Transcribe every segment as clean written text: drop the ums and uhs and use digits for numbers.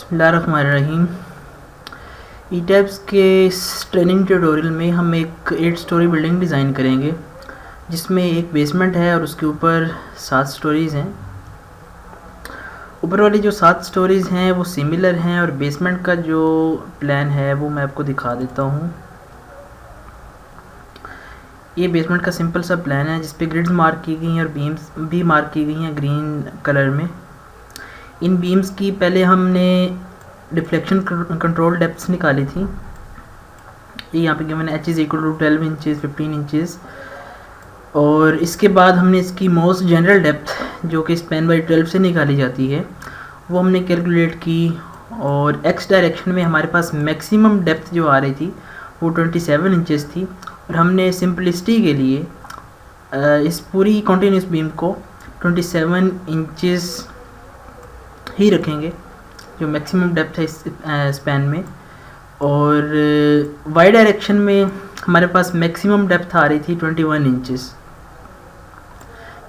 बिस्मिल्लाहिर्रहमानिर्रहीम। ई टैब्स के इस ट्रेनिंग ट्यूटोरियल में हम एक 8 स्टोरी बिल्डिंग डिज़ाइन करेंगे जिसमें एक बेसमेंट है और उसके ऊपर 7 स्टोरीज़ हैं। ऊपर वाली जो 7 स्टोरीज़ हैं वो सिमिलर हैं और बेसमेंट का जो प्लान है वो मैं आपको दिखा देता हूँ। ये बेसमेंट का सिंपल सा प्लान है जिस पे ग्रिड्स मार्क की गई हैं और बीम्स भी मार्क की गई हैं ग्रीन कलर में। इन बीम्स की पहले हमने डिफ्लेक्शन कंट्रोल डेप्थ्स निकाली थी। ये यहाँ पे गिवन है h= 12 इंचज़ 15 इंचज़। और इसके बाद हमने इसकी मोस्ट जनरल डेप्थ जो कि स्पैन बाई 12 से निकाली जाती है वो हमने कैलकुलेट की। और x डायरेक्शन में हमारे पास मैक्सिमम डेप्थ जो आ रही थी वो 27 इंचज़ थी। और हमने सिंपलिसिटी के लिए इस पूरी कॉन्टीन्यूस बीम को 27 इंचज़ ही रखेंगे जो मैक्सिमम डेप्थ है इस स्पैन में। और वाई डायरेक्शन में हमारे पास मैक्सिमम डेप्थ आ रही थी 21 इंचज़।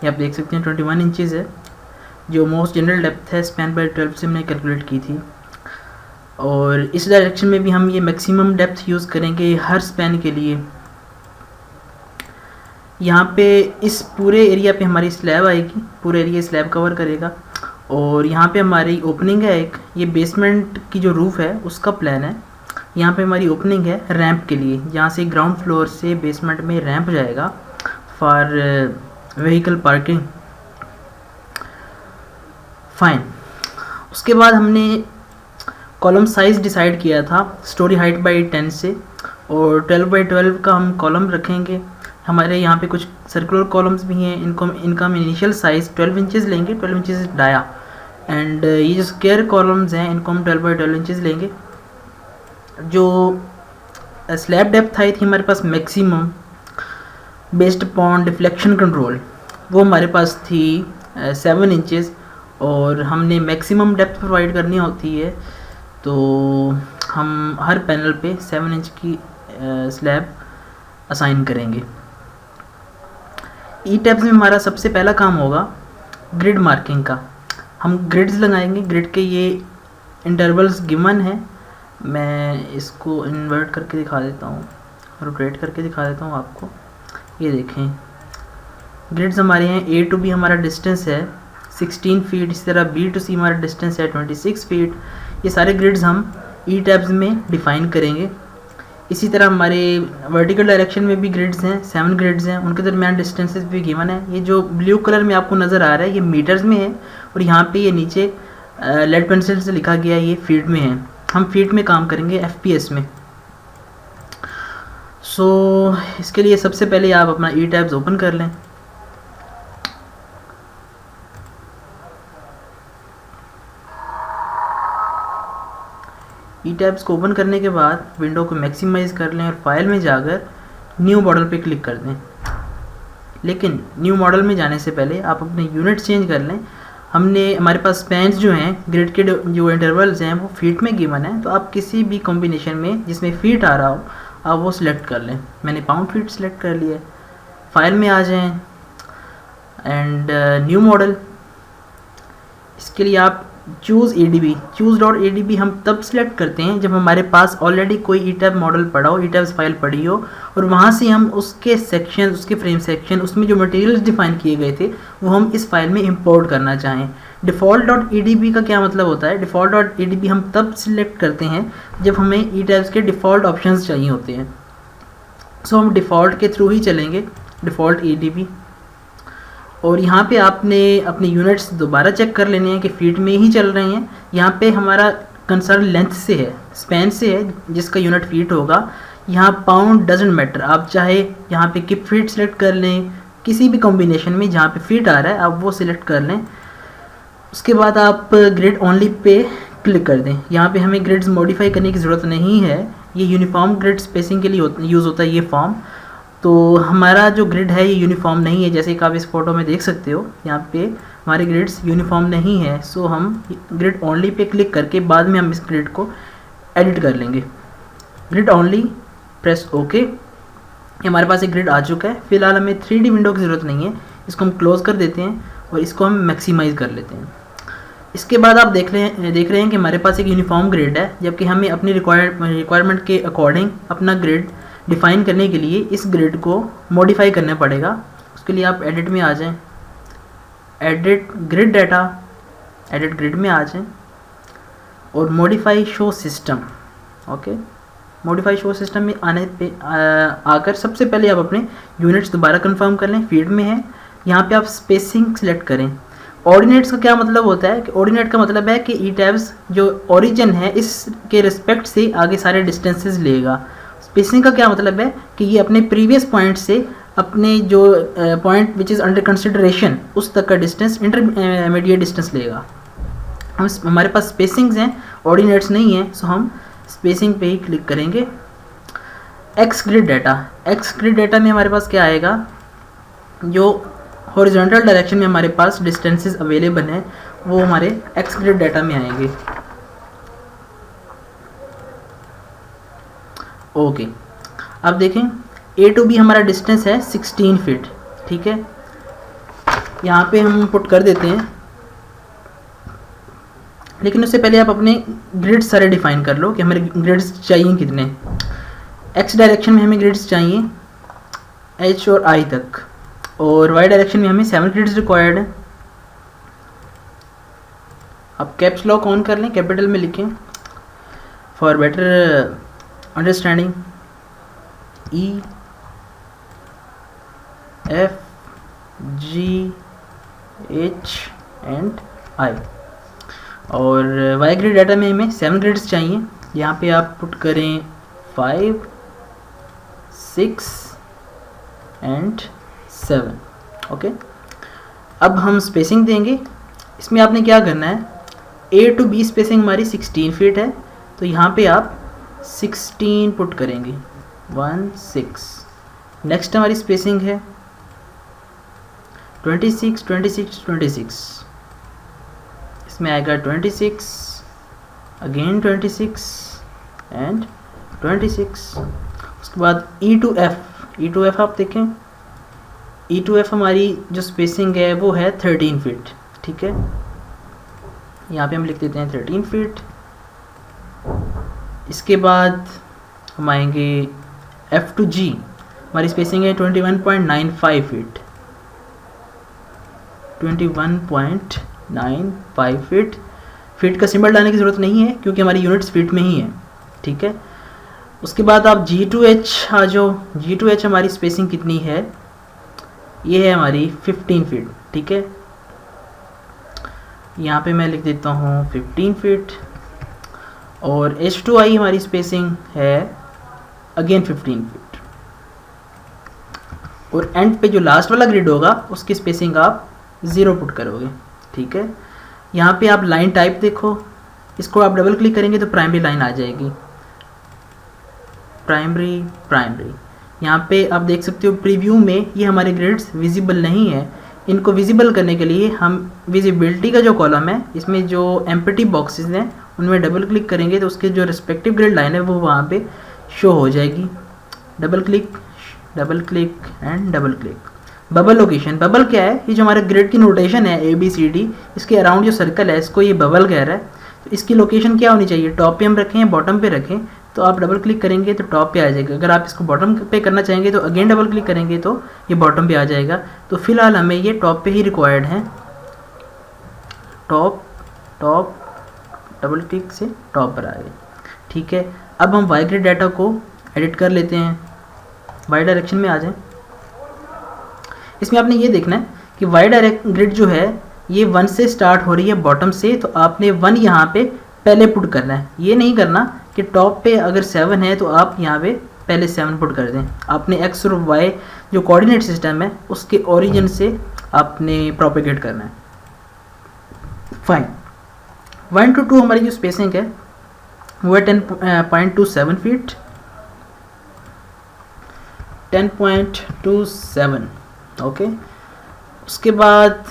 ये आप देख सकते हैं 21 इंचज़ है जो मोस्ट जनरल डेप्थ है स्पैन बाय 12 से हमने कैलकुलेट की थी। और इस डायरेक्शन में भी हम ये मैक्सिमम डेप्थ यूज़ करेंगे हर स्पैन के लिए। यहाँ पे इस पूरे एरिया पे हमारी स्लैब आएगी, पूरा एरिया स्लैब कवर करेगा। और यहाँ पे हमारी ओपनिंग है एक, ये बेसमेंट की जो रूफ़ है उसका प्लान है। यहाँ पे हमारी ओपनिंग है रैंप के लिए, जहाँ से ग्राउंड फ्लोर से बेसमेंट में रैंप जाएगा फॉर व्हीकल पार्किंग। फाइन। उसके बाद हमने कॉलम साइज़ डिसाइड किया था स्टोरी हाइट बाई 10 से, और 12 बाई 12 का हम कॉलम रखेंगे। हमारे यहाँ पे कुछ सर्कुलर कॉलम्स भी हैं, इनका हम इनिशियल साइज़ 12 इंचज़ लेंगे, 12 इंचज़ डाया। एंड ये जो स्क्वायर कॉलम्स हैं इनको हम 12 बाई 12 इंचज़ लेंगे। जो स्लैब डेप्थ आई थी हमारे पास maximum based upon deflection control वो हमारे पास थी 7 इंचज़। और हमने मैक्सिमम डेप्थ प्रोवाइड करनी होती है तो हम हर पैनल पे 7 इंच की स्लैब असाइन करेंगे। ई टैब्स में हमारा सबसे पहला काम होगा ग्रिड मार्किंग का। हम ग्रिड्स लगाएंगे, ग्रिड के ये इंटरवल्स गिवन है। मैं इसको इन्वर्ट करके दिखा देता हूँ, रोटेट करके दिखा देता हूँ आपको। ये देखें ग्रिड्स हमारे हैं। A to B हमारा डिस्टेंस है 16 फीट, इसी तरह B to C हमारा डिस्टेंस है 26 फीट। ये सारे ग्रिड्स हम ई टैब्स में डिफ़ाइन करेंगे। इसी तरह हमारे वर्टिकल डायरेक्शन में भी ग्रिड्स हैं, 7 ग्रिड्स हैं, उनके दरमियान डिस्टेंसेस भी गिवन है। ये जो ब्लू कलर में आपको नज़र आ रहा है ये मीटर्स में है, और यहाँ पे ये नीचे लेड पेंसिल से लिखा गया ये फीट में है। हम फीट में काम करेंगे FPS में। सो इसके लिए सबसे पहले आप अपना ई टैब्स ओपन कर लें। ई टैब्स को ओपन करने के बाद विंडो को मैक्सिमाइज़ कर लें और फाइल में जाकर न्यू मॉडल पे क्लिक कर दें। लेकिन न्यू मॉडल में जाने से पहले आप अपने यूनिट चेंज कर लें। हमारे पास स्पैन्स जो हैं ग्रिड के जो इंटरवल्स हैं वो फीट में गिवन है, तो आप किसी भी कॉम्बिनेशन में जिसमें फीट आ रहा हो आप वो सिलेक्ट कर लें। मैंने पाउंड फीट सिलेक्ट कर लिया है। फाइल में आ जाएं एंड न्यू मॉडल। इसके लिए आप चूज़ ADB हम तब सिलेक्ट करते हैं जब हमारे पास ऑलरेडी कोई ई टैब मॉडल पड़ा हो, ई टैब्स फाइल पड़ी हो, और वहाँ से हम उसके सेक्शन, उसके फ्रेम सेक्शन, उसमें जो मटेरियल्स डिफाइन किए गए थे वो हम इस फाइल में इंपोर्ट करना चाहें। डिफ़ॉल्ट.adb का क्या मतलब होता है? डिफ़ॉल्ट.adb हम तब सिलेक्ट करते हैं जब हमें ई टैब्स के डिफ़ॉल्ट ऑप्शंस चाहिए होते हैं। सो हम डिफ़ॉल्ट के थ्रू ही चलेंगे, डिफ़ॉल्ट ADB। और यहाँ पे आपने अपने यूनिट्स दोबारा चेक कर लेने हैं कि फीट में ही चल रहे हैं। यहाँ पे हमारा कंसर्न लेंथ से है, स्पैन से है, जिसका यूनिट फीट होगा। यहाँ पाउंड डजंट मैटर, आप चाहे यहाँ पे किप फीट सेलेक्ट कर लें, किसी भी कॉम्बिनेशन में जहाँ पे फीट आ रहा है आप वो सिलेक्ट कर लें। उसके बाद आप ग्रिड ओनली पे क्लिक कर दें। यहाँ पे हमें ग्रिड्स मॉडिफाई करने की ज़रूरत नहीं है, ये यूनिफॉर्म ग्रिड स्पेसिंग के लिए यूज़ होता है ये फॉर्म। तो हमारा जो ग्रिड है ये यूनिफॉर्म नहीं है, जैसे कि आप इस फोटो में देख सकते हो यहाँ पे हमारे ग्रिड्स यूनिफॉर्म नहीं है। सो हम ग्रिड ओनली पे क्लिक करके बाद में हम इस ग्रिड को एडिट कर लेंगे। Grid only, press okay. हमारे पास एक ग्रिड आ चुका है। फिलहाल हमें 3D विंडो की ज़रूरत नहीं है, इसको हम क्लोज़ कर देते हैं और इसको हम मैक्सिमाइज़ कर लेते हैं। इसके बाद आप देख रहे हैं कि हमारे पास एक यूनिफॉर्म ग्रिड है, जबकि हमें अपनी रिक्वायरमेंट के अकॉर्डिंग अपना ग्रिड डिफ़ाइन करने के लिए इस ग्रिड को मॉडिफाई करना पड़ेगा। उसके लिए आप एडिट में आ जाएं, edit grid data, edit grid में आ जाएं और modify show system. Okay, modify show system में आने पे आकर सबसे पहले आप अपने यूनिट्स दोबारा कंफर्म कर लें। फील्ड में है, यहाँ पे आप स्पेसिंग सेलेक्ट करें। ऑर्डिनेट्स का क्या मतलब होता है कि ऑर्डिनेट का मतलब है कि ई टैब्स जो ओरिजिन है इसके रिस्पेक्ट से आगे सारे डिस्टेंसेस लेगा। स्पेसिंग का क्या मतलब है कि ये अपने प्रीवियस पॉइंट से अपने जो point which is under consideration उस तक का डिस्टेंस इंटरमीडिएट डिस्टेंस लेगा। हमारे पास स्पेसिंग्स हैं, ऑर्डिनेट्स नहीं हैं, सो हम स्पेसिंग पे ही क्लिक करेंगे। X grid data, x grid data में हमारे पास क्या आएगा, जो हॉरिजॉन्टल डायरेक्शन में हमारे पास डिस्टेंसेस अवेलेबल हैं वो हमारे एक्स ग्रिड डाटा में आएंगे। ओके, अब देखें ए टू बी हमारा डिस्टेंस है 16 फीट। ठीक है, यहाँ पे हम पुट कर देते हैं, लेकिन उससे पहले आप अपने ग्रिड्स सारे डिफाइन कर लो कि हमें ग्रिड्स चाहिए कितने। एक्स डायरेक्शन में हमें ग्रिड्स चाहिए एच और आई तक, और वाई डायरेक्शन में हमें 7 ग्रिड्स रिक्वायर्ड है। आप कैप्स लॉक ऑन कर लें, कैपिटल में लिखें for better understanding, E F G H and I. और वाई ग्रिड डाटा में हमें 7 ग्रिड्स चाहिए। यहाँ पे आप पुट करें 5, 6 एंड 7। ओके, अब हम स्पेसिंग देंगे। इसमें आपने क्या करना है, ए टू बी स्पेसिंग हमारी 16 फीट है, तो यहाँ पे आप 16 पुट करेंगे, 1 6। नेक्स्ट हमारी स्पेसिंग है 26 26 26, इसमें आएगा 26, अगेन 26 एंड 26। उसके बाद ई टू एफ आप देखें, ई टू एफ हमारी जो स्पेसिंग है वो है 13 फीट। ठीक है, यहाँ पे हम लिख देते हैं 13 फीट। इसके बाद हम आएंगे एफ टू जी, हमारी स्पेसिंग है 21.95 फीट, 21.95 फीट। फीट का सिंबल डालने की ज़रूरत नहीं है क्योंकि हमारी यूनिट्स फीट में ही है। ठीक है, उसके बाद आप जी टू एच आ जाओ। जी टू एच हमारी स्पेसिंग कितनी है, ये है हमारी 15 फीट। ठीक है, यहाँ पे मैं लिख देता हूँ 15 फीट। और एच टू आई हमारी स्पेसिंग है अगेन 15 फीट। और एंड पे जो लास्ट वाला ग्रिड होगा उसकी स्पेसिंग आप 0 पुट करोगे। ठीक है, यहाँ पे आप लाइन टाइप देखो, इसको आप डबल क्लिक करेंगे तो प्राइमरी लाइन आ जाएगी, प्राइमरी। यहाँ पे आप देख सकते हो प्रीव्यू में ये हमारे ग्रिड्स विजिबल नहीं है। इनको विजिबल करने के लिए हम विजिबिलिटी का जो कॉलम है इसमें जो एम्प्टी बॉक्सेस हैं उनमें डबल क्लिक करेंगे तो उसके जो रिस्पेक्टिव ग्रिड लाइन है वो वहाँ पे शो हो जाएगी। Double click and double click. Bubble location, bubble क्या है, ये जो हमारे ग्रिड की नोटेशन है ABCD, इसके अराउंड जो सर्कल है इसको ये बबल कह रहा है। तो इसकी लोकेशन क्या होनी चाहिए, टॉप पे हम रखें या बॉटम पे रखें। तो आप डबल क्लिक करेंगे तो टॉप पे आ जाएगा, अगर आप इसको बॉटम पे करना चाहेंगे तो अगेन डबल क्लिक करेंगे तो ये बॉटम पे आ जाएगा। तो फिलहाल हमें ये टॉप पे ही रिक्वायर्ड है, टॉप डबल क्लिक से टॉप पर आ गए। ठीक है, अब हम वाई ग्रिड डाटा को एडिट कर लेते हैं। वाई डायरेक्शन में आ जाएं। इसमें आपने ये देखना है कि वाई डायरेक्ट ग्रिड जो है ये 1 से स्टार्ट हो रही है बॉटम से, तो आपने 1 यहाँ पे पहले पुट करना है। ये नहीं करना कि टॉप पे अगर 7 है तो आप यहाँ पे पहले 7 पुट कर दें। आपने एक्स और वाई जो कोऑर्डिनेट सिस्टम है उसके ओरिजिन से आपने प्रोपेगेट करना है। फाइन, 1 to 2 हमारी जो स्पेसिंग है वो है 10.27 फीट, 10.27। ओके, उसके बाद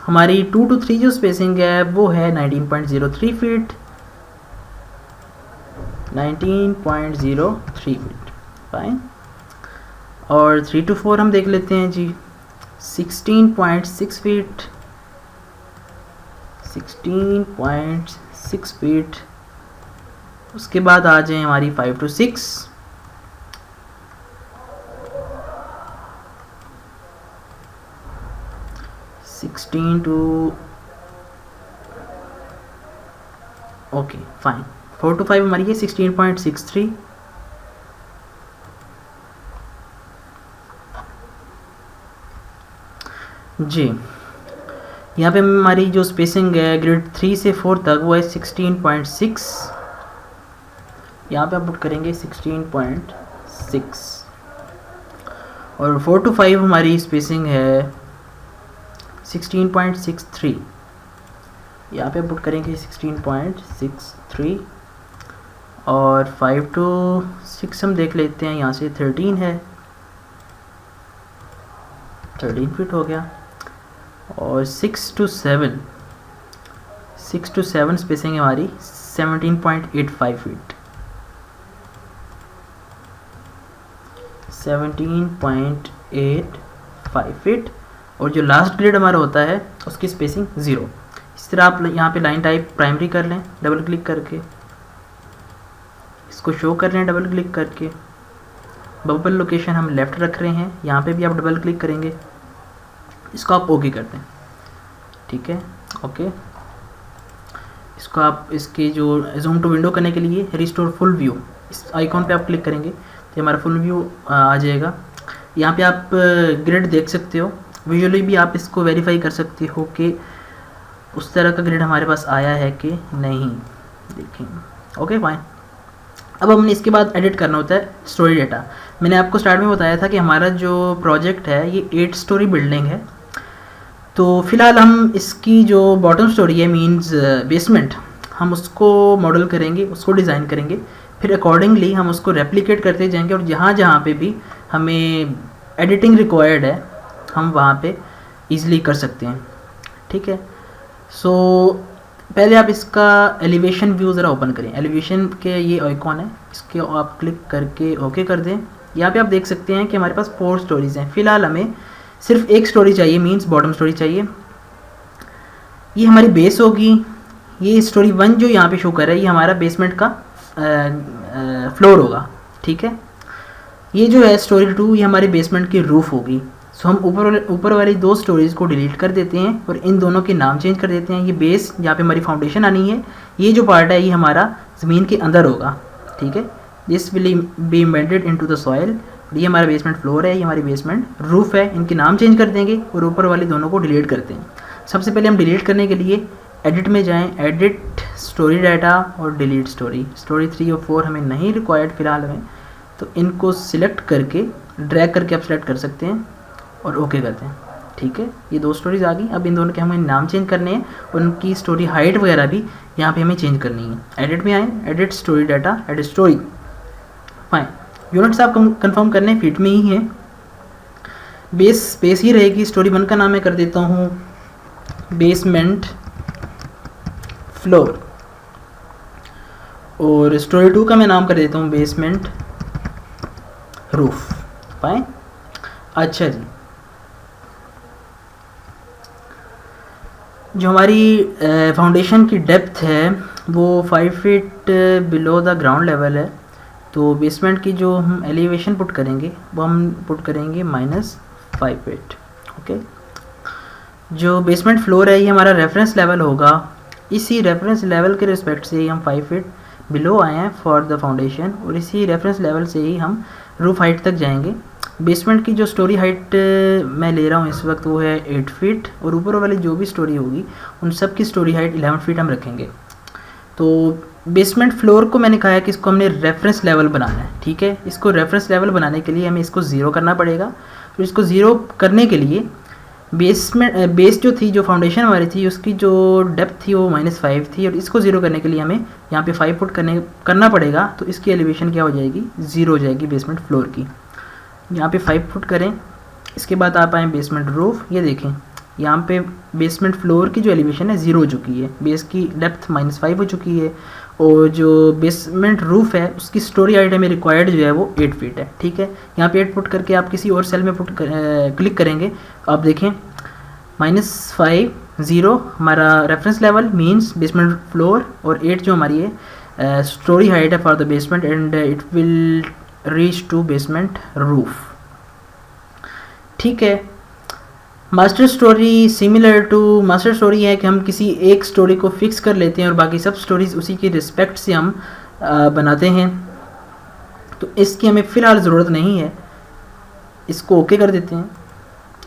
हमारी 2 to 3 जो स्पेसिंग है वो है 19.03 फीट, 19.03 फीट। फाइन, और 3 to 4 हम देख लेते हैं जी, 16.6 फीट, 16.6 फीट। उसके बाद आ जाए हमारी 5 to 6, ओके फाइन। 4 to 5 हमारी है 16.63। जी, यहाँ पे हमारी जो स्पेसिंग है ग्रिड 3 से 4 तक वो है 16.6। यहाँ पे आप पुट करेंगे 16.6 और 4 to 5 हमारी स्पेसिंग है 16.63। यहाँ पे पुट करेंगे 16.63 और 5 to 6 हम देख लेते हैं, यहाँ से 13 है, 13 फीट हो गया। और 6 to 7 स्पेसिंग है हमारी 17.85 फीट, 17.85 फीट। और जो लास्ट ग्रिड हमारा होता है उसकी स्पेसिंग 0। इस तरह आप यहाँ पे लाइन टाइप प्राइमरी कर लें डबल क्लिक करके, इसको शो कर लें डबल क्लिक करके। बबल लोकेशन हम लेफ़्ट रख रहे हैं, यहाँ पे भी आप डबल क्लिक करेंगे, इसको आप ओके कर दें, ठीक है ओके। इसको आप इसकी जो जूम टू विंडो करने के लिए रिस्टोर फुल व्यू, इस आइकॉन पे आप क्लिक करेंगे तो हमारा फुल व्यू आ जाएगा। यहाँ पे आप ग्रिड देख सकते हो, विजुअली भी आप इसको वेरीफाई कर सकते हो कि उस तरह का ग्रिड हमारे पास आया है कि नहीं। देखें ओके फाइन। अब हमने इसके बाद एडिट करना होता है स्टोरी डेटा। मैंने आपको स्टार्ट में बताया था कि हमारा जो प्रोजेक्ट है ये 8 स्टोरी बिल्डिंग है, तो फिलहाल हम इसकी जो बॉटम स्टोरी है मींस बेसमेंट, हम उसको मॉडल करेंगे, उसको डिज़ाइन करेंगे, फिर अकॉर्डिंगली हम उसको रेप्लिकेट करते जाएंगे और जहाँ जहाँ पे भी हमें एडिटिंग रिक्वायर्ड है हम वहाँ पे इजीली कर सकते हैं, ठीक है। सो पहले आप इसका एलिवेशन व्यू ज़रा ओपन करें। एलिवेशन के ये आइकॉन है, इसके आप क्लिक करके ओके कर दें। यहाँ पे आप देख सकते हैं कि हमारे पास 4 स्टोरीज़ हैं। फ़िलहाल हमें सिर्फ एक स्टोरी चाहिए, मींस बॉटम स्टोरी चाहिए। ये हमारी बेस होगी। ये स्टोरी 1 जो यहाँ पे शो कर रहा है ये हमारा बेसमेंट का फ्लोर होगा, ठीक है। ये जो है स्टोरी 2 ये हमारे बेसमेंट की रूफ़ होगी। सो हम ऊपर वाली 2 स्टोरीज़ को डिलीट कर देते हैं और इन दोनों के नाम चेंज कर देते हैं। ये बेस जहाँ पे हमारी फाउंडेशन आनी है, ये जो पार्ट है ये हमारा ज़मीन के अंदर होगा, ठीक है। This will be embedded into the soil. ये हमारा बेसमेंट फ्लोर है, ये हमारी बेसमेंट रूफ़ है। इनके नाम चेंज कर देंगे और ऊपर वाली दोनों को डिलीट करते हैं। सबसे पहले हम डिलीट करने के लिए एडिट में जाएँ, एडिट स्टोरी डाटा और डिलीट स्टोरी। स्टोरी 3 और 4 हमें नहीं रिक्वायर्ड फ़िलहाल हमें, तो इनको सिलेक्ट करके ड्रैग करके आप सेलेक्ट कर सकते हैं और ओके करते हैं, ठीक है। ये 2 स्टोरीज़ आ गई। अब इन दोनों के हमें नाम चेंज करने हैं, उनकी स्टोरी हाइट वगैरह भी यहाँ पे हमें चेंज करनी है। एडिट में आए, edit story data, edit story, fine. Units आप कंफर्म करने फीट में ही है। बेस ही रहेगी। स्टोरी 1 का नाम मैं कर देता हूँ बेसमेंट फ्लोर और स्टोरी 2 का मैं नाम कर देता हूँ बेसमेंट रूफ, फाइन। अच्छा जी, जो हमारी फाउंडेशन की डेप्थ है वो 5 feet below the ground level है, तो बेसमेंट की जो हम एलिवेशन पुट करेंगे वो हम पुट करेंगे -5 फीट, ओके। जो बेसमेंट फ्लोर है ये हमारा रेफरेंस लेवल होगा। इसी रेफरेंस लेवल के रिस्पेक्ट से ही हम 5 फीट बिलो आए हैं फॉर द फाउंडेशन और इसी रेफरेंस लेवल से ही हम रूफ हाइट तक जाएंगे। बेसमेंट की जो स्टोरी हाइट मैं ले रहा हूँ इस वक्त वो है 8 फीट और ऊपर वाली जो भी स्टोरी होगी उन सब की स्टोरी हाइट 11 फीट हम रखेंगे। तो बेसमेंट फ्लोर को मैंने कहा है कि इसको हमने रेफरेंस लेवल बनाना है, ठीक है। इसको रेफरेंस लेवल बनाने के लिए हमें इसको 0 करना पड़ेगा। तो इसको 0 करने के लिए बेस जो थी, जो फाउंडेशन हमारी थी, उसकी जो डेप्थ थी वो -5 थी और इसको 0 करने के लिए हमें यहाँ पे 5 फुट करना पड़ेगा। तो इसकी एलिवेशन क्या हो जाएगी, 0 हो जाएगी बेसमेंट फ्लोर की। यहाँ पे 5 फुट करें। इसके बाद आप आए बेसमेंट रूफ, ये देखें यहाँ पे बेसमेंट फ्लोर की जो एलिवेशन है 0 हो चुकी है, बेस की डेप्थ -5 हो चुकी है और जो बेसमेंट रूफ है उसकी स्टोरी हाइट हमें रिक्वायर्ड जो है वो 8 फीट है, ठीक है। यहाँ पे 8 फुट करके आप किसी और सेल में क्लिक करेंगे तो आप देखें -5 0 हमारा reference level means basement floor, और 8 जो हमारी है स्टोरी हाइट है for the basement, and it will reach to basement roof. ठीक है, master storey similar to master storey है कि हम किसी एक स्टोरी को फिक्स कर लेते हैं और बाकी सब स्टोरीज उसी की रिस्पेक्ट से हम बनाते हैं। तो इसकी हमें फ़िलहाल ज़रूरत नहीं है, इसको ओके कर देते हैं।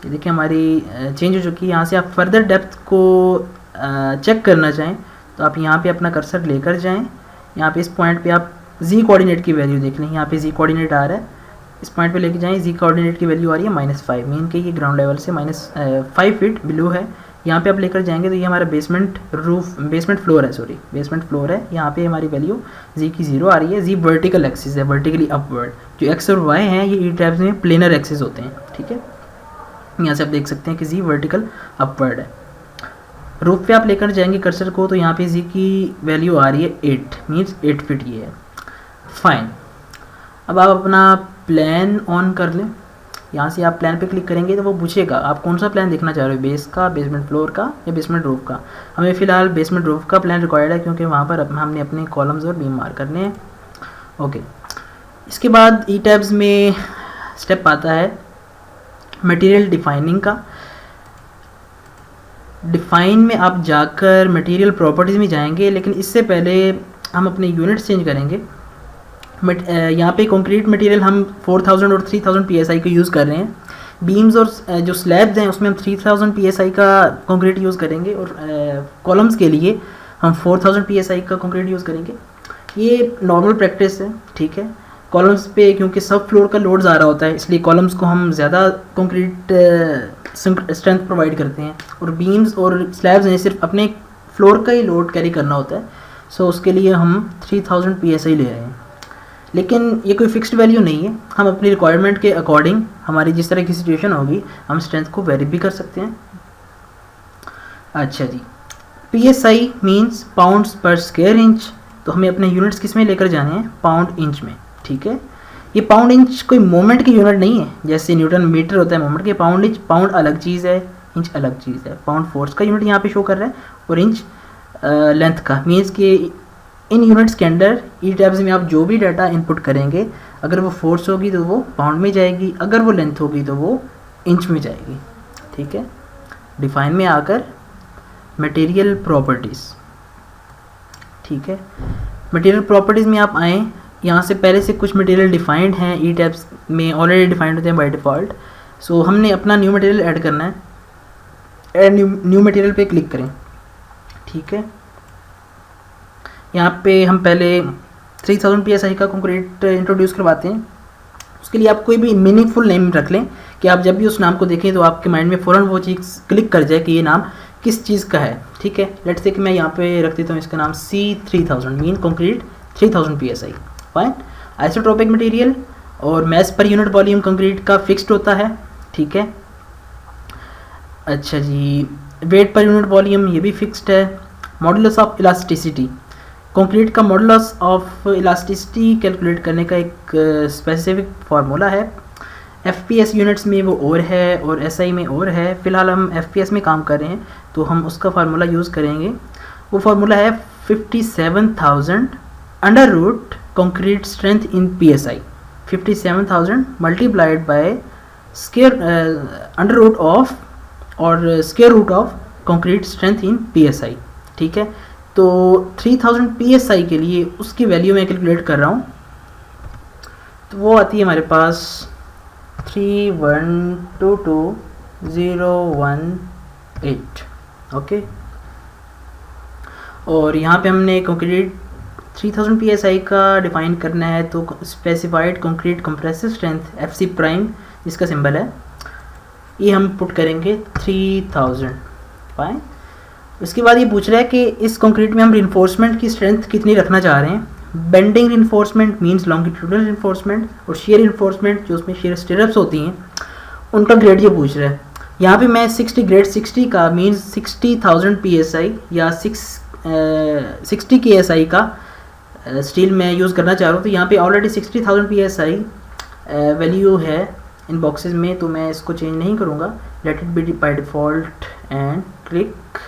ये देखिए हमारी चेंज हो चुकी है। यहाँ से आप फर्दर डेप्थ को चेक करना चाहें तो आप यहाँ पे अपना कर्सर लेकर जाएं। यहाँ पे इस पॉइंट पे आप z कोऑर्डिनेट की वैल्यू देख लें, यहाँ पे z कोऑर्डिनेट आ रहा है, इस पॉइंट पे लेके जाएं, z कोऑर्डिनेट की वैल्यू आ रही है -5, मीन कि ये ग्राउंड लेवल से -5 फीट बिलो है। यहाँ पे आप लेकर जाएंगे तो ये हमारा बेसमेंट फ्लोर है। यहाँ पे हमारी वैल्यू z की 0 आ रही है। z वर्टिकल एक्सिस है, वर्टिकली अपवर्ड। जो x और y हैं ये ई टाइप्स में प्लेनर एक्सिस होते हैं। ठीक है, यहाँ से आप देख सकते हैं कि z वर्टिकल अपवर्ड है। रूफ पे आप लेकर जाएंगे कर्सर को तो यहाँ पे z की वैल्यू आ रही है 8, मीन्स 8 फीट ये है। फाइन, अब आप अपना प्लान ऑन कर लें। यहाँ से आप प्लान पे क्लिक करेंगे तो वो पूछेगा आप कौन सा प्लान देखना चाह रहे हो, बेस का, बेसमेंट फ्लोर का या बेसमेंट रूफ का। हमें फ़िलहाल बेसमेंट रूफ का प्लान रिक्वायर्ड है क्योंकि वहाँ पर हमने अपने कॉलम्स और बीम मार्क करने हैं। ओके, इसके बाद ई टैब्स में स्टेप आता है मटेरियल डिफाइनिंग का। डिफाइन में आप जाकर मटेरियल प्रॉपर्टीज़ में जाएंगे, लेकिन इससे पहले हम अपने यूनिट्स चेंज करेंगे। यहाँ पे कंक्रीट मटेरियल हम 4000 और 3000 psi को यूज़ कर रहे हैं। बीम्स और जो स्लैब्स हैं उसमें हम 3000 psi का कंक्रीट यूज़ करेंगे, और कॉलम्स के लिए हम 4000 psi का कंक्रीट यूज़ करेंगे। ये नॉर्मल प्रैक्टिस है। ठीक है, कॉलम्स पे क्योंकि सब फ्लोर का लोड ज़्यादा होता है इसलिए कॉलम्स को हम ज़्यादा कंक्रीट स्ट्रेंथ प्रोवाइड करते हैं, और बीम्स और स्लैब्स ने सिर्फ अपने फ्लोर का ही लोड कैरी करना होता है। सो उसके लिए हम 3000 psi ले रहे हैं, लेकिन ये कोई फिक्स्ड वैल्यू नहीं है। हम अपनी रिक्वायरमेंट के अकॉर्डिंग हमारी जिस तरह की सिचुएशन होगी हम स्ट्रेंथ को वेरी भी कर सकते हैं। अच्छा जी, psi मींस पाउंड्स पर स्क्वायर इंच, तो हमें अपने यूनिट्स किस में लेकर जाने हैं, पाउंड इंच में। ठीक है, ये पाउंड इंच कोई मोमेंट की यूनिट नहीं है, जैसे न्यूटन मीटर होता है मोमेंट के। पाउंड इंच, पाउंड अलग चीज़ है, इंच अलग चीज़ है। पाउंड फोर्स का यूनिट यहाँ पे शो कर रहा है और इंच लेंथ का। मीन्स कि इन यूनिट्स के अंडर ई टैब्स में आप जो भी डाटा इनपुट करेंगे, अगर वो फोर्स होगी तो वो पाउंड में जाएगी, अगर वो लेंथ होगी तो वो इंच में जाएगी। ठीक है, डिफाइन में आकर मटेरियल प्रॉपर्टीज़। ठीक है, मटेरियल प्रॉपर्टीज़ में आप आएँ, यहाँ से पहले से कुछ मटेरियल डिफाइंड हैं, ई टैब्स में ऑलरेडी डिफाइंड होते हैं बाय डिफ़ॉल्ट। सो हमने अपना न्यू मटेरियल ऐड करना है। ऐड न्यू मटेरियल पे क्लिक करें। ठीक है, यहाँ पे हम पहले 3000 psi का कंक्रीट इंट्रोड्यूस करवाते हैं। उसके लिए आप कोई भी मीनिंगफुल नेम रख लें कि आप जब भी उस नाम को देखें तो आपके माइंड में फ़ौरन वो चीज़ क्लिक कर जाए कि ये नाम किस चीज़ का है। ठीक है, लेट्स से कि मैं यहाँ पे रख देता हूँ इसका नाम C3000, mean concrete 3000 psi। Fine, isotropic material और mass per unit volume concrete का फिक्स्ड होता है। ठीक है, अच्छा जी, वेट पर यूनिट वॉल्यूम ये भी फिक्स्ड है। मॉडुलस ऑफ इलास्टिसिटी, कंक्रीट का मॉडुलस ऑफ इलास्टिसिटी कैलकुलेट करने का एक स्पेसिफिक फार्मूला है। FPS यूनिट्स में वो और है और SI में और है। फ़िलहाल हम FPS में काम कर रहे हैं तो हम उसका फार्मूला यूज़ करेंगे। वो फार्मूला है 57,000 under root concrete strength in PSI। 57,000 multiplied by square under root of और square root of concrete strength in PSI। ठीक है, तो 3000 psi के लिए उसकी वैल्यू मैं कैलकुलेट कर रहा हूँ, तो वो आती है हमारे पास 3122018। ओके, और यहाँ पे हमने कंक्रीट 3000 psi का डिफाइन करना है, तो specified concrete compressive strength FC prime जिसका सिंबल है, ये हम पुट करेंगे 3000। फाइन, उसके बाद ये पूछ रहा है कि इस कंक्रीट में हम रिइंफोर्समेंट की स्ट्रेंथ कितनी रखना चाह रहे हैं। Bending reinforcement means longitudinal reinforcement, और शेयर रिइंफोर्समेंट जो उसमें शेयर स्टिरअप्स होती हैं उनका ग्रेड ये पूछ रहा है। यहाँ पे मैं 60 ग्रेड 60 का मींस 60,000 psi या 60 KSI का स्टील में यूज़ करना चाह रहा हूँ। तो यहाँ पे ऑलरेडी 60,000 psi वैल्यू है इन बॉक्सेस में, तो मैं इसको चेंज नहीं करूँगा। Late it B by default and click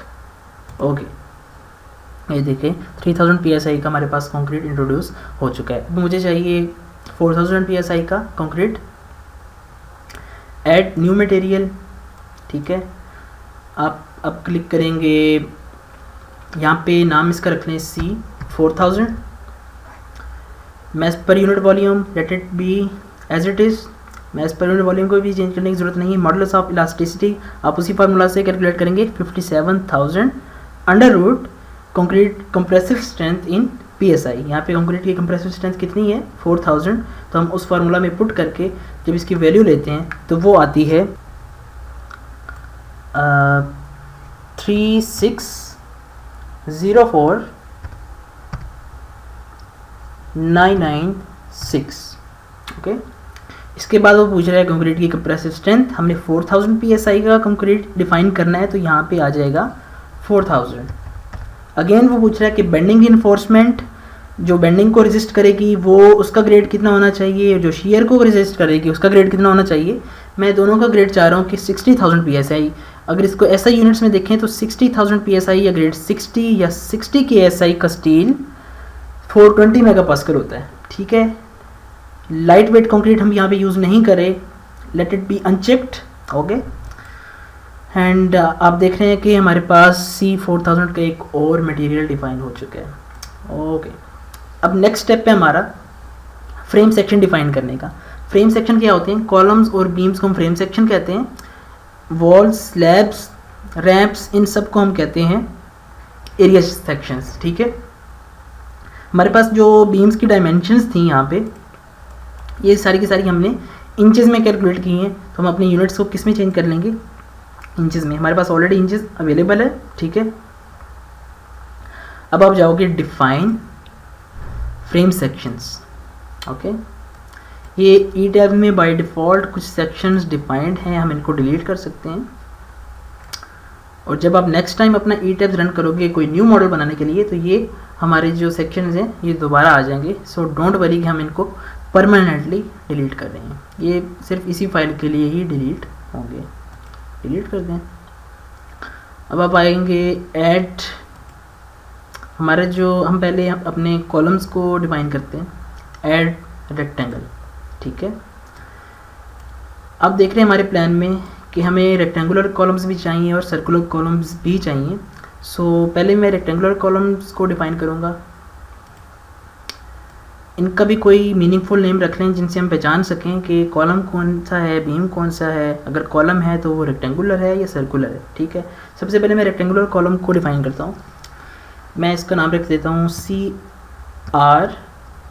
okay. ये देखिए 3000 psi का हमारे पास कंक्रीट इंट्रोड्यूस हो चुका है। अब मुझे चाहिए 4000 psi का कंक्रीट। ऐड न्यू मटेरियल, ठीक है। आप अब क्लिक करेंगे, यहाँ पे नाम इसका रख लें C 4000। Mass per unit volume let it be as it is. Mass per unit volume को भी चेंज करने की ज़रूरत नहीं है। मॉडुलस ऑफ इलास्टिसिटी आप उसी फार्मूला से कैलकुलेट करेंगे 57,000 under root concrete compressive strength in PSI। यहाँ पे कंक्रीट की कंप्रेसिव स्ट्रेंथ कितनी है 4000, तो हम उस फार्मूला में पुट करके जब इसकी वैल्यू लेते हैं तो वो आती है 3604996। ओके, इसके बाद वो पूछ रहा है कंक्रीट की कंप्रेसिव स्ट्रेंथ। हमने 4000 PSI का कंक्रीट डिफाइन करना है, तो यहाँ पे आ जाएगा 4000। अगेन वो पूछ रहा है कि बेंडिंग इन्फोर्समेंट, जो बेंडिंग को रेजिस्ट करेगी वो उसका ग्रेड कितना होना चाहिए, जो शियर को रेजिस्ट करेगी उसका ग्रेड कितना होना चाहिए। मैं दोनों का ग्रेड चाह रहा हूँ कि 60,000 PSI। अगर इसको ऐसा यूनिट्स में देखें तो 60,000 PSI या ग्रेड 60 या 60 KSI का स्टील 420 मेगापास्कल होता है, ठीक है। लाइट वेट कंक्रीट हम यहाँ पे यूज़ नहीं करें, late it B unchecked. Okay, and आप देख रहे हैं कि हमारे पास C 4000 का एक और मटेरियल डिफाइन हो चुका है। ओके, अब नेक्स्ट स्टेप है हमारा फ्रेम सेक्शन डिफाइन करने का। फ्रेम सेक्शन क्या होते हैं, कॉलम्स और बीम्स को हम फ्रेम सेक्शन कहते हैं। वॉल्स, स्लैब्स, रैंप्स, इन सब को हम कहते हैं एरिया सेक्शंस, ठीक है। हमारे पास जो बीम्स की डायमेंशंस थी यहाँ पे, ये सारी की सारी हमने इंचेस में कैलकुलेट की हैं, तो हम अपने यूनिट्स को किस में चेंज कर लेंगे, इंचेस में। हमारे पास ऑलरेडी इंचेस अवेलेबल है, ठीक है। अब आप जाओगे डिफाइन फ्रेम सेक्शंस। ओके, ये ई टैब में बाय डिफ़ॉल्ट कुछ सेक्शंस डिफाइंड हैं, हम इनको डिलीट कर सकते हैं। और जब आप नेक्स्ट टाइम अपना ई टैब रन करोगे कोई न्यू मॉडल बनाने के लिए, तो ये हमारे जो सेक्शंस हैं ये दोबारा आ जाएंगे। सो डोंट वरी कि हम इनको परमानेंटली डिलीट कर रहे हैं, ये सिर्फ इसी फाइल के लिए ही डिलीट होंगे। डिलीट कर दें। अब आप आएंगे ऐड, हमारे जो हम पहले अपने कॉलम्स को डिफाइन करते हैं, ऐड रेक्टेंगल, ठीक है। अब देख रहे हैं हमारे प्लान में कि हमें रेक्टेंगुलर कॉलम्स भी चाहिए और सर्कुलर कॉलम्स भी चाहिए। सो पहले मैं रेक्टेंगुलर कॉलम्स को डिफाइन करूँगा। इनका भी कोई मीनिंगफुल नेम रख लें जिनसे हम पहचान सकें कि कॉलम कौन सा है, बीम कौन सा है। अगर कॉलम है तो वो रेक्टेंगुलर है या सर्कुलर है, ठीक है। सबसे पहले मैं रेक्टेंगुलर कॉलम को डिफाइन करता हूँ। मैं इसका नाम रख देता हूँ CR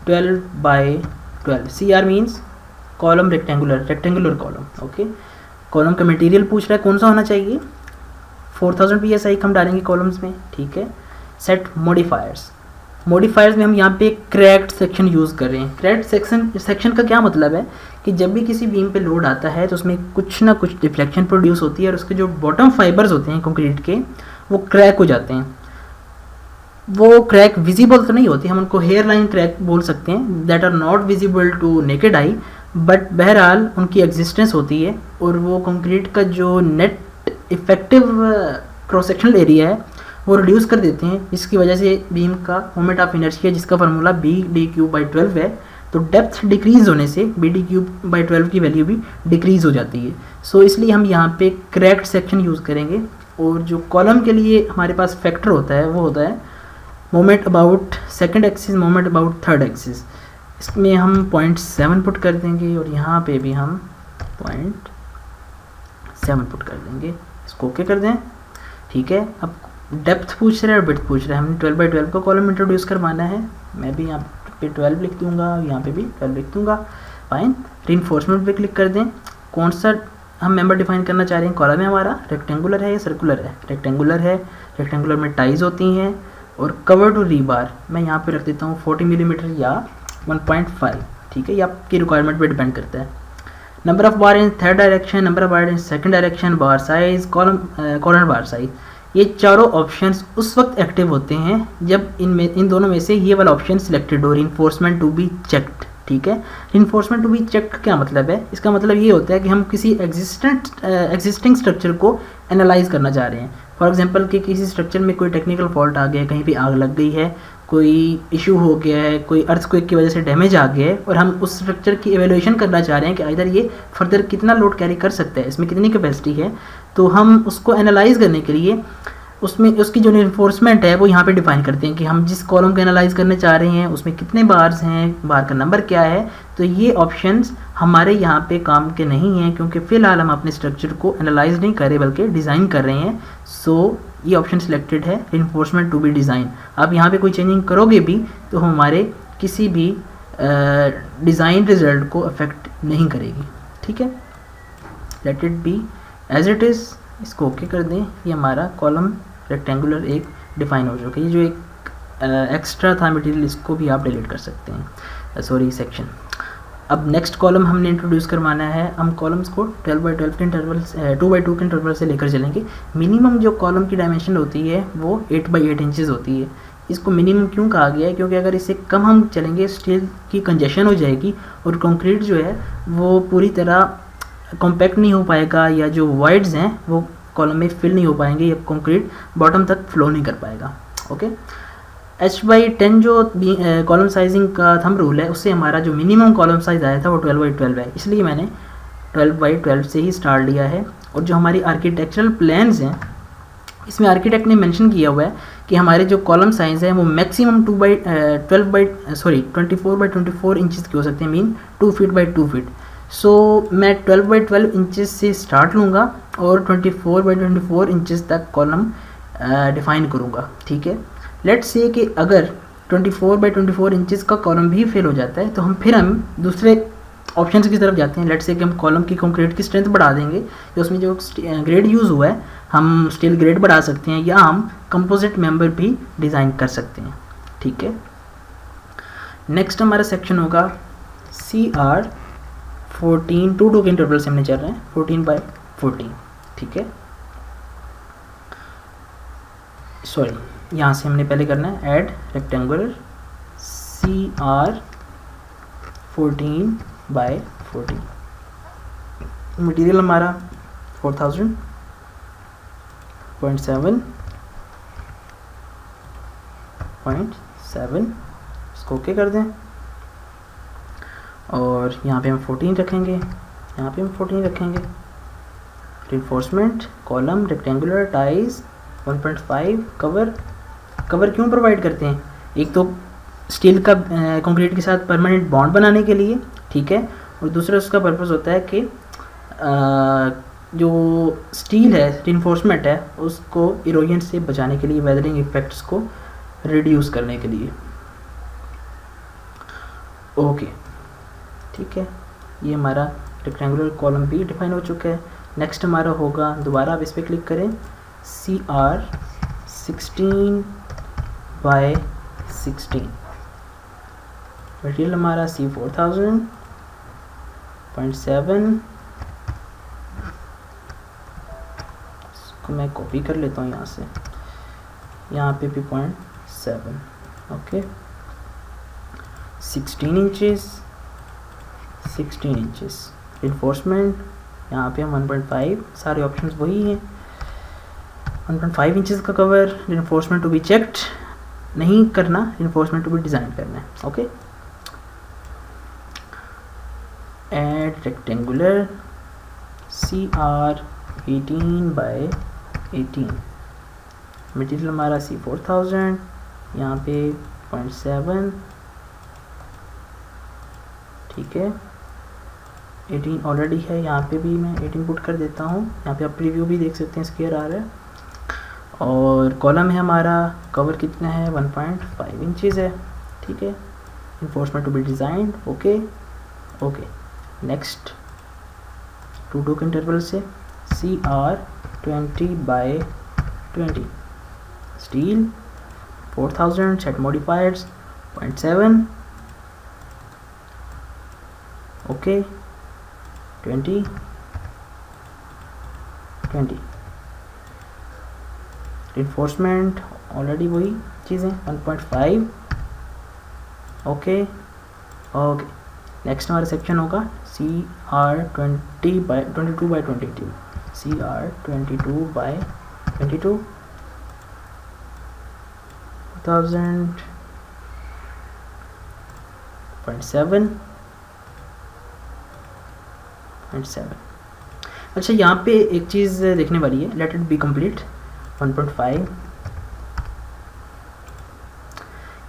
12/12। CR means column rectangular column. Okay, column का मटेरियल पूछ रहा है कौन सा होना चाहिए, 4000 PSI हम डालेंगे कॉलम्स में, ठीक है। सेट मॉडिफायर्स में हम यहाँ पे क्रैक्ड सेक्शन यूज़ कर रहे हैं। क्रैक्ड सेक्शन का क्या मतलब है कि जब भी किसी बीम पे लोड आता है तो उसमें कुछ ना कुछ डिफ्लेक्शन प्रोड्यूस होती है और उसके जो बॉटम फाइबर्स होते हैं कंक्रीट के वो क्रैक हो जाते हैं। वो क्रैक विजिबल तो नहीं होती, हम उनको हेयर लाइन क्रैक बोल सकते हैं, that are not visible to naked eye, but बहरहाल उनकी एग्जिस्टेंस होती है। और वो कंक्रीट का जो net effective cross sectional area है वो रिड्यूस कर देते हैं, जिसकी वजह से बीम का मोमेंट ऑफ इनर्शिया, जिसका फार्मूला BD3/12 है, तो डेप्थ डिक्रीज होने से BD3/12 की वैल्यू भी डिक्रीज हो जाती है। सो इसलिए हम यहाँ पे क्रैक्ड सेक्शन यूज़ करेंगे। और जो कॉलम के लिए हमारे पास फैक्टर होता है वो होता है moment about second axis, moment about third axis. इसमें हम 0.7 पुट कर देंगे और यहाँ पे भी हम 0.7 पुट कर देंगे। इसको ओके कर दें, ठीक है। अब डेप्थ पूछ रहा है और विड्थ पूछ रहा है, हमने 12/12 का कॉलम इंट्रोड्यूस करवाना है। मैं भी यहाँ पे 12 लिख दूँगा, यहाँ पे भी 12 लिख दूँगा। फाइन, रीइंफोर्समेंट पे क्लिक कर दें। कौन सा हम मेंबर डिफाइन करना चाह रहे हैं, कॉलम है हमारा रेक्टेंगुलर है या सर्कुलर है, रेक्टेंगुलर है। रेक्टेंगुलर में टाइज होती हैं और कवर टू रीबार मैं यहाँ पे रख देता हूँ 40 मिलीमीटर या 1.5, ठीक है। ये आपकी रिक्वायरमेंट पे डिपेंड करता है। Number of bar in third direction, number of bar in second direction, bar size, corner bar size, ये चारों ऑप्शंस उस वक्त एक्टिव होते हैं जब इन दोनों में से ये वाला ऑप्शन सिलेक्टेड हो, रीइंफोर्समेंट टू बी चेक्ड, ठीक है। रिइंफोर्समेंट टू बी चेक्ड क्या मतलब है? इसका मतलब ये होता है कि हम किसी एग्जिस्टिंग स्ट्रक्चर को एनालाइज करना चाह रहे हैं। फॉर एग्जांपल कि किसी स्ट्रक्चर में कोई टेक्निकल फॉल्ट आ गया है, कहीं भी आग लग गई है, कोई इशू हो गया है, कोई अर्थक्वेक की वजह से डैमेज आ गया है, और हम उस स्ट्रक्चर की एवेल्यूएशन करना चाह रहे हैं कि इधर ये फर्दर कितना लोड कैरी कर सकता है, इसमें कितनी कैपेसिटी है। तो हम उसको एनालाइज करने के लिए उसमें उसकी जो रिइंफोर्समेंट है वो यहाँ पे डिफाइन करते हैं कि हम जिस कॉलम को एनालाइज करने चाह रहे हैं उसमें कितने बार्स हैं, बार का नंबर क्या है। तो ये ऑप्शंस हमारे यहाँ पे काम के नहीं हैं, क्योंकि फ़िलहाल हम अपने स्ट्रक्चर को एनालाइज नहीं कर रहे बल्कि डिज़ाइन कर रहे हैं। सो ये ऑप्शन सिलेक्टेड है, रिइंफोर्समेंट टू बी डिज़ाइन। आप यहाँ पे कोई चेंजिंग करोगे भी तो हमारे किसी भी डिज़ाइन रिजल्ट को अफेक्ट नहीं करेगी, ठीक है। Let it be as it is, इसको ओके कर दें। ये हमारा कॉलम रेक्टेंगुलर एक डिफाइन हो चुका है। ये जो एक एक्स्ट्रा था मटेरियल, इसको भी आप डिलीट कर सकते हैं, सॉरी सेक्शन। अब नेक्स्ट कॉलम हमने इंट्रोड्यूस करवाना है। हम कॉलम्स को 12x12 के इंटरवल्स 2x2 के इंटरवल से लेकर चलेंगे। मिनिमम जो कॉलम की डायमेंशन होती है वो 8x8 इंचज़ होती है। इसको मिनिमम क्यों कहा गया है? क्योंकि अगर इससे कम हम चलेंगे स्टील की कंजेशन हो जाएगी और कंक्रीट जो है वो पूरी तरह कॉम्पैक्ट नहीं हो पाएगा, या जो वाइड्स हैं वो कॉलम में फिल नहीं हो पाएंगे, या कंक्रीट बॉटम तक फ्लो नहीं कर पाएगा। ओके, h/10 जो कॉलम साइजिंग का थंब रूल है उससे हमारा जो मिनिमम कॉलम साइज आया था वो 12x12 है, इसलिए मैंने 12x12 से ही स्टार्ट लिया है। और जो हमारी आर्किटेक्चरल प्लान्स हैं इसमें आर्किटेक्ट ने मेंशन किया हुआ है कि हमारे जो कॉलम साइज है वो मैक्सिमम 24x24 इंचज़ की हो सकते हैं, मीन 2 फीट बाई 2 फीट। सो मैं 12x12 इंचज़ से स्टार्ट लूँगा और 24x24 इंचज़ तक कॉलम डिफाइन करूँगा, ठीक है। लेट्स से कि अगर 24x24 इंचज़ का कॉलम भी फेल हो जाता है तो हम दूसरे ऑप्शंस की तरफ जाते हैं। लेट्स से कि हम कॉलम की कंक्रीट की स्ट्रेंथ बढ़ा देंगे, या उसमें जो ग्रेड यूज़ हुआ है हम स्टील ग्रेड बढ़ा सकते हैं, या हम कंपोजिट मेंबर भी डिज़ाइन कर सकते हैं, ठीक है। नेक्स्ट हमारा सेक्शन होगा CR14 2 के इंटरवल से हमने चल रहे हैं 14x14, ठीक है। सॉरी, यहाँ से हमने पहले करना है ऐड रेक्टेंगुलर CR14x14। मटेरियल हमारा 4000.7, इसको ओके कर दें। और यहाँ पे हम 14 रखेंगे, यहाँ पे हम 14 रखेंगे। Reinforcement column rectangular ties 1.5। Cover क्यों प्रोवाइड करते हैं? एक तो स्टील का कंक्रीट के साथ परमानेंट बॉन्ड बनाने के लिए, ठीक है, और दूसरा उसका पर्पस होता है कि जो स्टील है रिइंफोर्समेंट है उसको इरोजन से बचाने के लिए, वेदरिंग इफेक्ट्स को रिड्यूस करने के लिए। ओके, ठीक है, ये हमारा रेक्टेंगुलर कॉलम भी डिफाइन हो चुका है। नेक्स्ट हमारा होगा, दोबारा आप इस पर क्लिक करें, CR16x16। मटेरियल हमारा C4000.7। इसको मैं कॉपी कर लेता हूँ यहाँ से, यहाँ पे भी 0.7, ओके। 16 inches, 16 inches. रिइंफोर्समेंट यहाँ पे हम 1.5, सारे ऑप्शंस वही हैं। 1.5 इंचेस का cover. Reinforcement to be checked नहीं करना, रिइंफोर्समेंट टू बी डिज़ाइन करना है, okay. Add rectangular CR18x18। Material हमारा C4000, यहाँ पे 0.7, ठीक है। 18 ऑलरेडी है, यहाँ पे भी मैं 18 पुट कर देता हूँ। यहाँ पे आप प्रीव्यू भी देख सकते हैं, स्क्वायर आ रहा है। और कॉलम है हमारा, कवर कितना है 1.5 इंचज़ है, ठीक है। Enforcement to be design, okay okay. Next 2 के इंटरवल से CR20x20। Steel 4000, set modifiers 0.7, okay. 20 reinforcement already वही चीज़ें 1.5, ओके ओके। नेक्स्ट हमारा सेक्शन होगा CR22/22, CR22/22 1000.7. अच्छा, यहाँ पे एक चीज़ देखने वाली है, लेट इट बी कंप्लीट 1.5.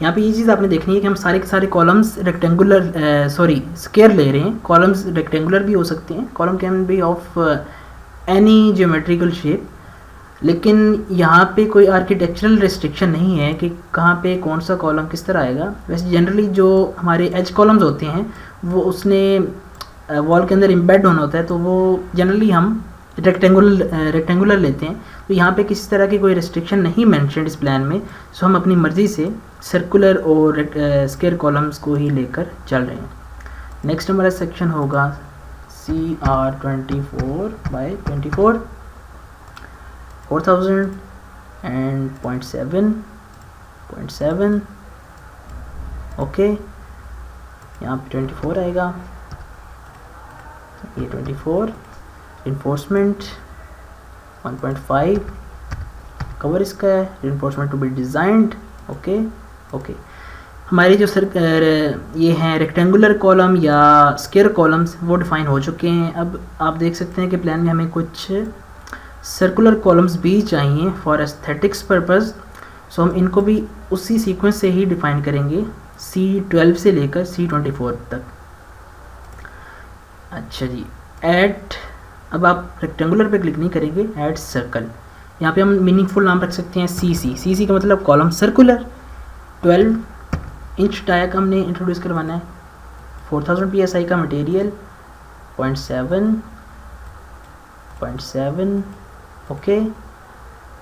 यहाँ पे ये चीज़ आपने देखनी है कि हम सारे के सारे कॉलम्स रेक्टेंगुलर स्क्वायर ले रहे हैं. कॉलम्स रेक्टेंगुलर भी हो सकते हैं, column can be of any geometrical shape, लेकिन यहाँ पे कोई आर्किटेक्चरल रिस्ट्रिक्शन नहीं है कि कहाँ पे कौन सा कॉलम किस तरह आएगा. वैसे जनरली जो हमारे एज कॉलम्स होते हैं वो उसने वॉल के अंदर एम्बेड होना होता है, तो वो जनरली हम रेक्टेंगुलर लेते हैं. तो यहाँ पे किसी तरह की कोई रिस्ट्रिक्शन नहीं मेंशन इस प्लान में, सो हम अपनी मर्ज़ी से सर्कुलर और स्क्वायर कॉलम्स को ही लेकर चल रहे हैं. नेक्स्ट हमारा सेक्शन होगा CR24/24 4000.7. ओके, यहाँ पे 24 आएगा, ये 24. इन्फोर्समेंट 1.5 कवर इसका है, enforcement to be designed. Okay okay, हमारी जो ये हैं रेक्टेंगुलर कॉलम या स्क्वायर कॉलम्स वो डिफ़ाइन हो चुके हैं. अब आप देख सकते हैं कि प्लान में हमें कुछ सर्कुलर कॉलम्स भी चाहिए फॉर एस्थेटिक्स पर्पज़, सो हम इनको भी उसी सीक्वेंस से ही डिफ़ाइन करेंगे C12 से लेकर C24 तक. अच्छा जी, ऐड, अब आप रेक्टेंगुलर पे क्लिक नहीं करेंगे, ऐड सर्कल. यहाँ पे हम मीनिंगफुल नाम रख सकते हैं CC का मतलब कॉलम सर्कुलर. 12 इंच डाया का हमने इंट्रोड्यूस करवाना है. 4000 PSI का मटेरियल 0.7. ओके,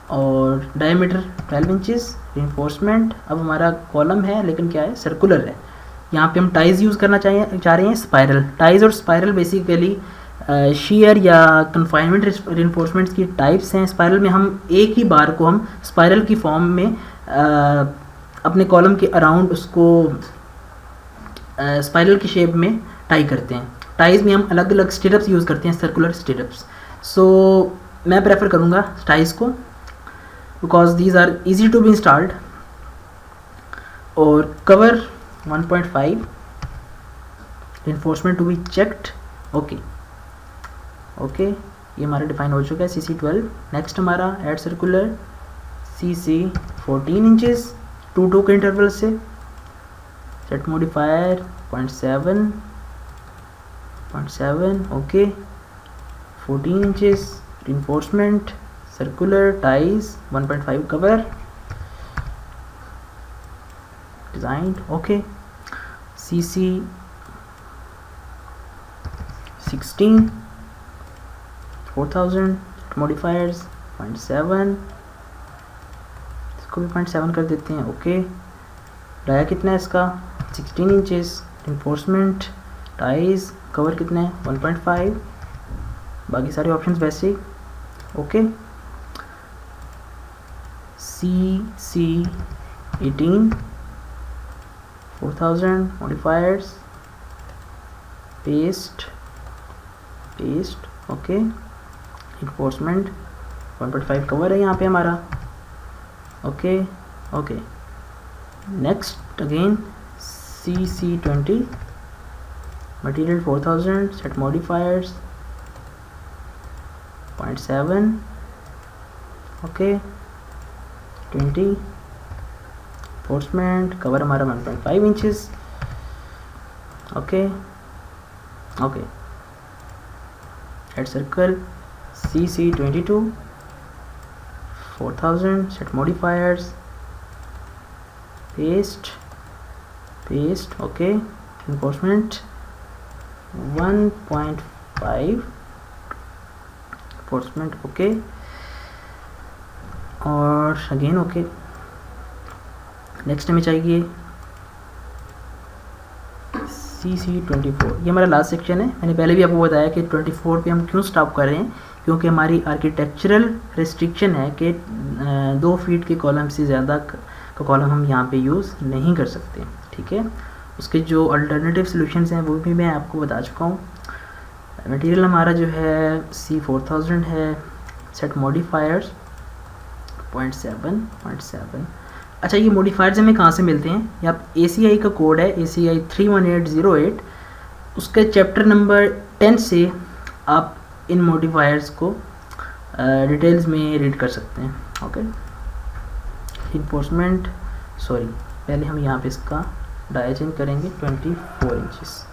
और डायमीटर 12 इंचेस. रिइंफोर्समेंट, अब हमारा कॉलम है लेकिन क्या है, सर्कुलर है. यहाँ पे हम टाइज यूज़ करना चाह रहे हैं स्पाइरल. टाइज और स्पाइरल बेसिकली शेयर या कन्फाइनमेंट रिइंफोर्समेंट्स की टाइप्स हैं. स्पाइरल में हम एक ही बार को हम स्पाइरल की फॉर्म में अपने कॉलम के अराउंड उसको स्पाइरल की शेप में टाई करते हैं. टाइज में हम अलग अलग स्टिरप्स यूज़ करते हैं, सर्कुलर स्टिरप्स. सो मैं प्रेफर करूँगा टाइज को, because these are easy to be installed. और cover 1.5, reinforcement to be checked. Okay okay, ये हमारा डिफाइन हो चुका है CC12. नेक्स्ट हमारा एड सर्कुलर CC 14 इंचेस 2 के इंटरवल से. Set modifier 0.7. Okay, 14 inches. Reinforcement circular ties 1.5 cover design. Okay, CC 16 4000. Modifiers 0.7, इसको भी 0.7 कर देते हैं. ओके, डाया कितना है इसका, 16 इंचेस. इन्फोर्समेंट टाइज कवर कितना है, 1.5. बाकी सारे ऑप्शंस वैसे ही. Okay, CC 18 4000. Modifiers paste. Okay, reinforcement 1.5 cover है यहाँ पे हमारा. Okay okay, next again CC 20 material 4000. Set modifiers 0.7. Okay, 20. Reinforcement cover हमारा 1.5 inches. Okay okay, add circle CC 22 4000. Set modifiers paste. Okay, reinforcement 1.5. Reinforcement okay, और again okay. Next हमें चाहिए CC 24. ये हमारा लास्ट सेक्शन है. मैंने पहले भी आपको बताया कि 24 पे हम क्यों स्टॉप कर रहे हैं, क्योंकि हमारी आर्किटेक्चरल रिस्ट्रिक्शन है कि 2 फीट के कॉलम से ज़्यादा का कॉलम हम यहाँ पे यूज़ नहीं कर सकते. ठीक है, उसके जो अल्टरनेटिव सॉल्यूशंस हैं वो भी मैं आपको बता चुका हूँ। मटेरियल हमारा जो है C4000 है। Set modifiers 0.7. अच्छा, ये मॉडिफायर्स हमें कहाँ से मिलते हैं? ये आप ACI का कोड है ACI 31808, उसके चैप्टर नंबर 10 से आप इन मॉडिफायर्स को डिटेल्स में रीड कर सकते हैं। ओके, इन्फोर्समेंट पहले हम यहाँ पे इसका डाया चेंज करेंगे 24 इंचेस।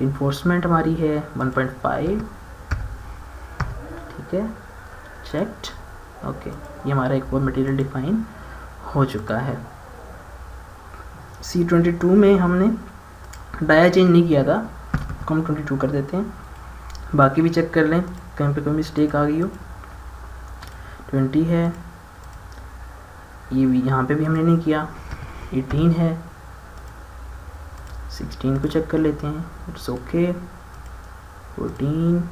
इन्फोर्समेंट हमारी है 1.5, ठीक है, चेक्ड। ओके, ये हमारा एक और मटेरियल डिफाइन हो चुका है। C22 में हमने डाया चेंज नहीं किया था, हम 22 कर देते हैं। बाकी भी चेक कर लें कहीं पे कोई मिस्टेक आ गई हो। 20 है, ये भी यहाँ पे भी हमने नहीं किया। 18 है, 16 को चेक कर लेते हैं, it's okay. 14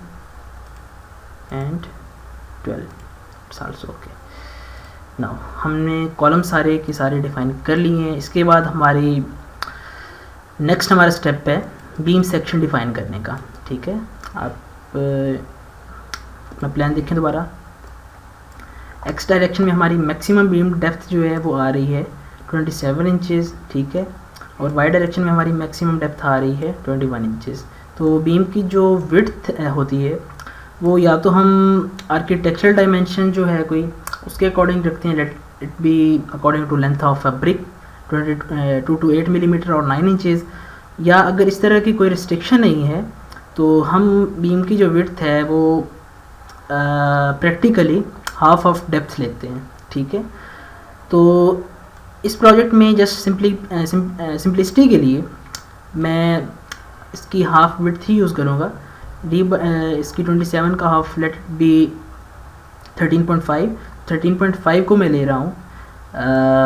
and 12 it's also okay. Now हमने कॉलम सारे के सारे डिफाइन कर लिए हैं। इसके बाद हमारी नेक्स्ट हमारा स्टेप है बीम सेक्शन डिफाइन करने का। ठीक है, आप अपना प्लान देखें दोबारा। एक्स डायरेक्शन में हमारी मैक्सिमम बीम डेप्थ जो है वो आ रही है 27 इंचेस, ठीक है, और वाई डायरेक्शन में हमारी मैक्सिमम डेप्थ आ रही है 21 इंचेस। तो बीम की जो विड्थ होती है वो या तो हम आर्किटेक्चरल डायमेंशन जो है कोई उसके अकॉर्डिंग रखते हैं, let it be according to length of a brick 22 to 8 millimetre और 9 इंचेस। या अगर इस तरह की कोई रिस्ट्रिक्शन नहीं है तो हम बीम की जो विड्थ है वो प्रैक्टिकली हाफ ऑफ डेप्थ लेते हैं। ठीक है, तो इस प्रोजेक्ट में जस्ट सिंपलिसिटी के लिए मैं इसकी हाफ विड्थ ही यूज़ करूँगा। इसकी 27 का हाफ लेट बी 13.5 को मैं ले रहा हूँ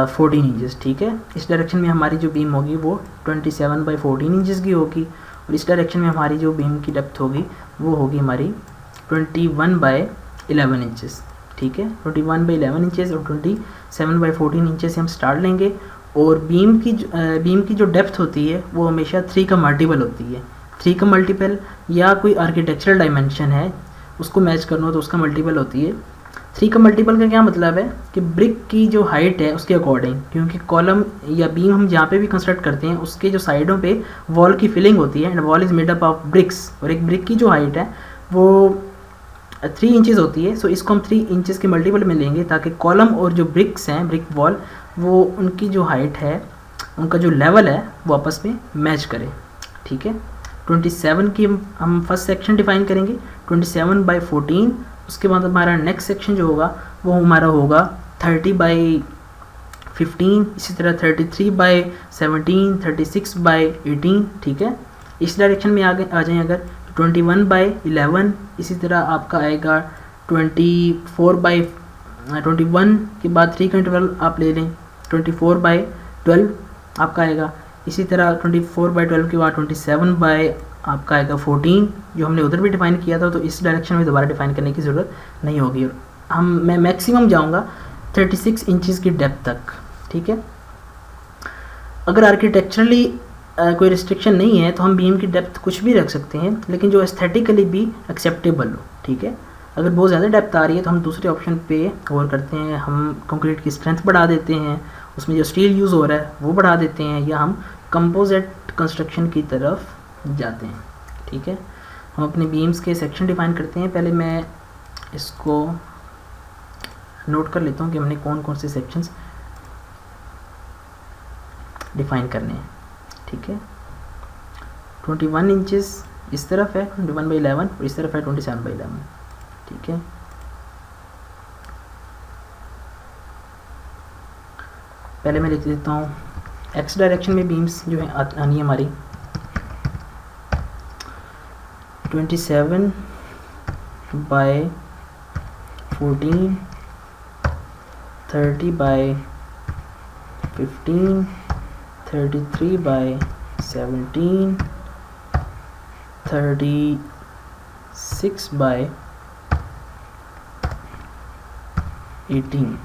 14 इंचेस। ठीक है, इस डायरेक्शन में हमारी जो बीम होगी वो 27/14 इंचेस की होगी, और इस डायरेक्शन में हमारी जो बीम की डेप्थ होगी वो होगी हमारी 21/11 इंचेस। ठीक है, 21/11 इंचेस और 27/14 इंचेस से हम स्टार्ट लेंगे। और बीम की जो डेप्थ होती है वो हमेशा 3 का मल्टीपल होती है। 3 का मल्टीपल या कोई आर्किटेक्चरल डायमेंशन है उसको मैच करना हो तो उसका मल्टीपल होती है। 3 का मल्टीपल का क्या मतलब है कि ब्रिक की जो हाइट है उसके अकॉर्डिंग, क्योंकि कॉलम या बीम हम जहाँ पे भी कंस्ट्रक्ट करते हैं उसके जो साइडों पे वॉल की फिलिंग होती है, and wall is made up of BRICS, और एक ब्रिक की जो हाइट है वो 3 इंचेस होती है। सो इसको हम 3 इंचेस के मल्टीपल में लेंगे ताकि कॉलम और जो ब्रिक्स हैं, ब्रिक वॉल, वो उनकी जो हाइट है, उनका जो लेवल है वो आपस में मैच करे। ठीक है, 27 की हम फर्स्ट सेक्शन डिफाइन करेंगे 27/14। उसके बाद हमारा नेक्स्ट सेक्शन जो होगा वो हमारा होगा 30/15, इसी तरह 33/17, 36/18। ठीक है, इस डायरेक्शन में आगे आ जाएं अगर 21/11, इसी तरह आपका आएगा 21 के बाद 3 का इंटरवल आप ले लें 24/12 आपका आएगा। इसी तरह 24/12 के बाद 27 आपका आएगा 14, जो हमने उधर भी डिफाइन किया था, तो इस डायरेक्शन में दोबारा डिफाइन करने की ज़रूरत नहीं होगी। मैं मैक्सिमम जाऊंगा 36 इंचेस की डेप्थ तक। ठीक है, अगर आर्किटेक्चरली कोई रिस्ट्रिक्शन नहीं है तो हम बीम की डेप्थ कुछ भी रख सकते हैं, लेकिन जो एस्थेटिकली भी एक्सेप्टेबल हो। ठीक है, अगर बहुत ज़्यादा डेप्थ आ रही है तो हम दूसरे ऑप्शन पे गौर करते हैं, हम कंक्रीट की स्ट्रेंथ बढ़ा देते हैं, उसमें जो स्टील यूज़ हो रहा है वो बढ़ा देते हैं, या हम कंपोजिट कंस्ट्रक्शन की तरफ जाते हैं। ठीक है, हम अपने बीम्स के सेक्शन डिफाइन करते हैं। पहले मैं इसको नोट कर लेता हूँ कि हमने कौन कौन से सेक्शंस डिफाइन करने हैं। ठीक है, 21 इंचेस इस तरफ है 21/11 और इस तरफ है 27/11। ठीक है, पहले मैं लिख देता हूँ एक्स डायरेक्शन में बीम्स जो है आनी है हमारी 27/14, 30/15, 33/17, 36/18।